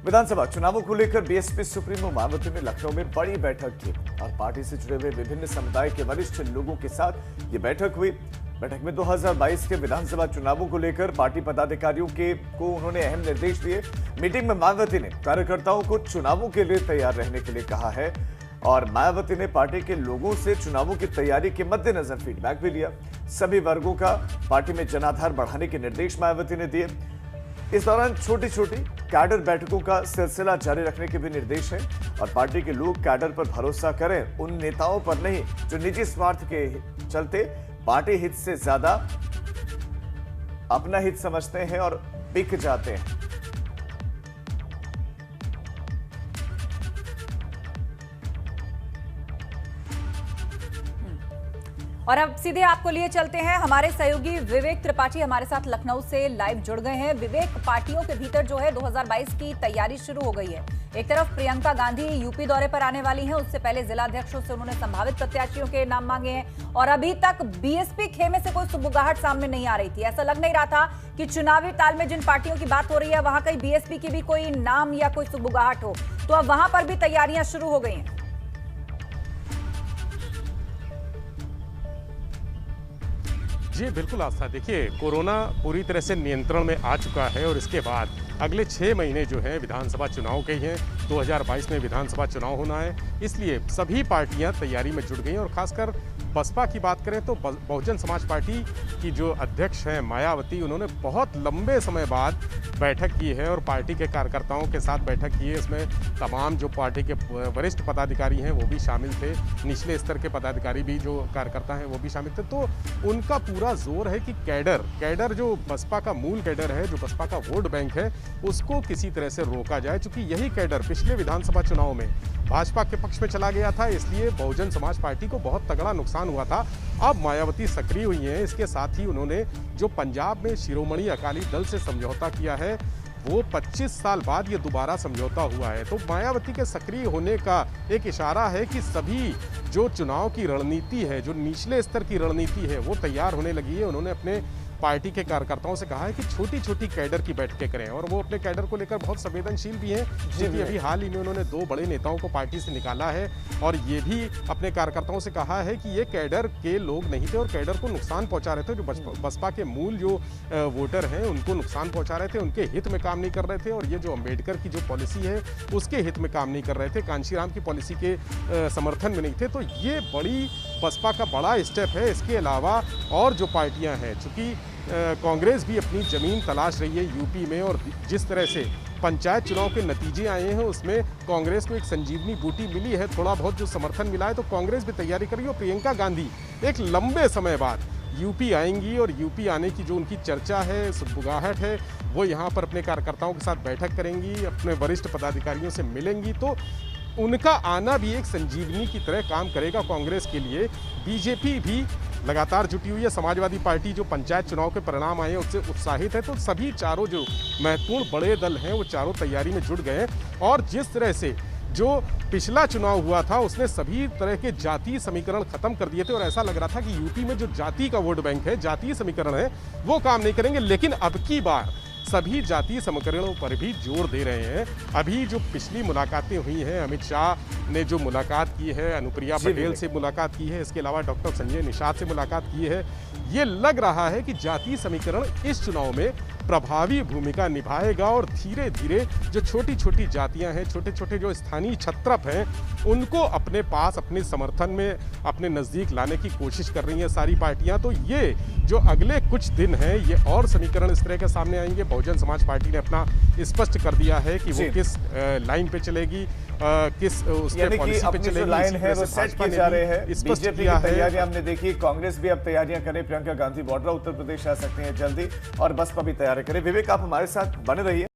विधानसभा चुनावों को लेकर बीएसपी सुप्रीमो मायावती ने लखनऊ में बड़ी बैठक की और पार्टी से जुड़े हुए विभिन्न समुदाय के वरिष्ठ लोगों के साथ ये बैठक हुई। बैठक में 2022 के विधानसभा चुनावों को लेकर पार्टी पदाधिकारियों को उन्होंने अहम निर्देश दिए। मीटिंग में मायावती ने कार्यकर्ताओं को चुनावों के लिए तैयार रहने के लिए कहा है और मायावती ने पार्टी के लोगों से चुनावों की तैयारी के मद्देनजर फीडबैक भी लिया। सभी वर्गों का पार्टी में जनाधार बढ़ाने के निर्देश मायावती ने दिए। इस दौरान छोटी छोटी कैडर बैठकों का सिलसिला जारी रखने के भी निर्देश हैं और पार्टी के लोग कैडर पर भरोसा करें, उन नेताओं पर नहीं जो निजी स्वार्थ के चलते पार्टी हित से ज्यादा अपना हित समझते हैं और बिक जाते हैं। और अब सीधे आपको लिए चलते हैं, हमारे सहयोगी विवेक त्रिपाठी हमारे साथ लखनऊ से लाइव जुड़ गए हैं। विवेक, पार्टियों के भीतर जो है 2022 की तैयारी शुरू हो गई है। एक तरफ प्रियंका गांधी यूपी दौरे पर आने वाली हैं, उससे पहले जिलाध्यक्षों से उन्होंने संभावित प्रत्याशियों के नाम मांगे हैं और अभी तक बीएसपी खेमे से कोई सुगबुगाहट सामने नहीं आ रही थी। ऐसा लग नहीं रहा था कि चुनावी ताल में जिन पार्टियों की बात हो रही है वहां कहीं बीएसपी की भी कोई नाम या कोई सुगबुगाहट हो, तो अब वहां पर भी तैयारियां शुरू हो गई हैं। जी बिल्कुल आस्था, देखिए कोरोना पूरी तरह से नियंत्रण में आ चुका है और इसके बाद अगले 6 महीने जो हैं विधानसभा चुनाव के ही हैं। 2022 में विधानसभा चुनाव होना है, इसलिए सभी पार्टियां तैयारी में जुट गई और खासकर बसपा की बात करें तो बहुजन समाज पार्टी की जो अध्यक्ष हैं मायावती, उन्होंने बहुत लंबे समय बाद बैठक की है और पार्टी के कार्यकर्ताओं के साथ बैठक की है। इसमें तमाम जो पार्टी के वरिष्ठ पदाधिकारी हैं वो भी शामिल थे, निचले स्तर के पदाधिकारी भी जो कार्यकर्ता हैं वो भी शामिल थे। तो उनका पूरा जोर है कि कैडर जो बसपा का मूल कैडर है, जो बसपा का वोट बैंक है, उसको किसी तरह से रोका जाए। चूंकि यही कैडर पिछले विधानसभा चुनाव में भाजपा के पक्ष में चला गया था, इसलिए बहुजन समाज पार्टी को बहुत तगड़ा नुकसान हुआ था। अब मायावती सक्रिय हुई हैं। इसके साथ ही उन्होंने जो पंजाब में शिरोमणि अकाली दल से समझौता किया है, वो 25 साल बाद ये दोबारा समझौता हुआ है। तो मायावती के सक्रिय होने का एक इशारा है कि सभी जो चुनाव की रणनीति है, जो निचले स्तर की रणनीति है, वो तैयार होने लगी है। उन्होंने अपने पार्टी के कार्यकर्ताओं से कहा है कि छोटी छोटी कैडर की बैठकें करें और वो अपने कैडर को लेकर बहुत संवेदनशील भी हैं। क्योंकि अभी हाल ही में उन्होंने 2 बड़े नेताओं को पार्टी से निकाला है और ये भी अपने कार्यकर्ताओं से कहा है कि ये कैडर के लोग नहीं थे और कैडर को नुकसान पहुंचा रहे थे। जो बसपा के मूल जो वोटर हैं उनको नुकसान पहुंचा रहे थे, उनके हित में काम नहीं कर रहे थे और ये जो अम्बेडकर की जो पॉलिसी है उसके हित में काम नहीं कर रहे थे, कांशीराम की पॉलिसी के समर्थन में नहीं थे। तो ये बड़ी बसपा का बड़ा स्टेप है। इसके अलावा और जो पार्टियां हैं, चूँकि कांग्रेस भी अपनी ज़मीन तलाश रही है यूपी में और जिस तरह से पंचायत चुनाव के नतीजे आए हैं उसमें कांग्रेस को एक संजीवनी बूटी मिली है, थोड़ा बहुत जो समर्थन मिला है, तो कांग्रेस भी तैयारी कर रही है। और प्रियंका गांधी एक लंबे समय बाद यूपी आएंगी और यूपी आने की जो उनकी चर्चा है, सुगबुगाहट है, वो यहाँ पर अपने कार्यकर्ताओं के साथ बैठक करेंगी, अपने वरिष्ठ पदाधिकारियों से मिलेंगी। तो उनका आना भी एक संजीवनी की तरह काम करेगा कांग्रेस के लिए। बीजेपी भी लगातार जुटी हुई है। समाजवादी पार्टी जो पंचायत चुनाव के परिणाम आए हैं उससे उत्साहित है। तो सभी चारों जो महत्वपूर्ण बड़े दल हैं वो चारों तैयारी में जुट गए हैं। और जिस तरह से जो पिछला चुनाव हुआ था उसने सभी तरह के जातीय समीकरण खत्म कर दिए थे और ऐसा लग रहा था कि यूपी में जो जाति का वोट बैंक है, जातीय समीकरण है, वो काम नहीं करेंगे। लेकिन अब की बार सभी जातीय समीकरणों पर भी जोर दे रहे हैं। अभी जो पिछली मुलाकातें हुई हैं, अमित शाह ने जो मुलाकात की है, अनुप्रिया पटेल से मुलाकात की है, इसके अलावा डॉक्टर संजय निषाद से मुलाकात की है, ये लग रहा है कि जातीय समीकरण इस चुनाव में प्रभावी भूमिका निभाएगा और धीरे धीरे जो छोटी छोटी जातियां हैं, छोटे छोटे जो स्थानीय छत्रप हैं, उनको अपने पास, अपने समर्थन में, अपने नज़दीक लाने की कोशिश कर रही हैं सारी पार्टियां। तो ये जो अगले कुछ दिन हैं, ये और समीकरण इस तरह के सामने आएंगे। बहुजन समाज पार्टी ने अपना स्पष्ट कर दिया है कि वो किस लाइन पे चलेगी, किस उसके पॉलिसी पे चलेगी, लाइन है वो सेट किए जा रहे हैं। बीजेपी की तैयारियां हमने देखी, कांग्रेस भी अब तैयारियां करे, प्रियंका गांधी वाड्रा उत्तर प्रदेश आ सकती हैं जल्दी और बसपा भी तैयारी करे। विवेक, आप हमारे साथ बने रहिए।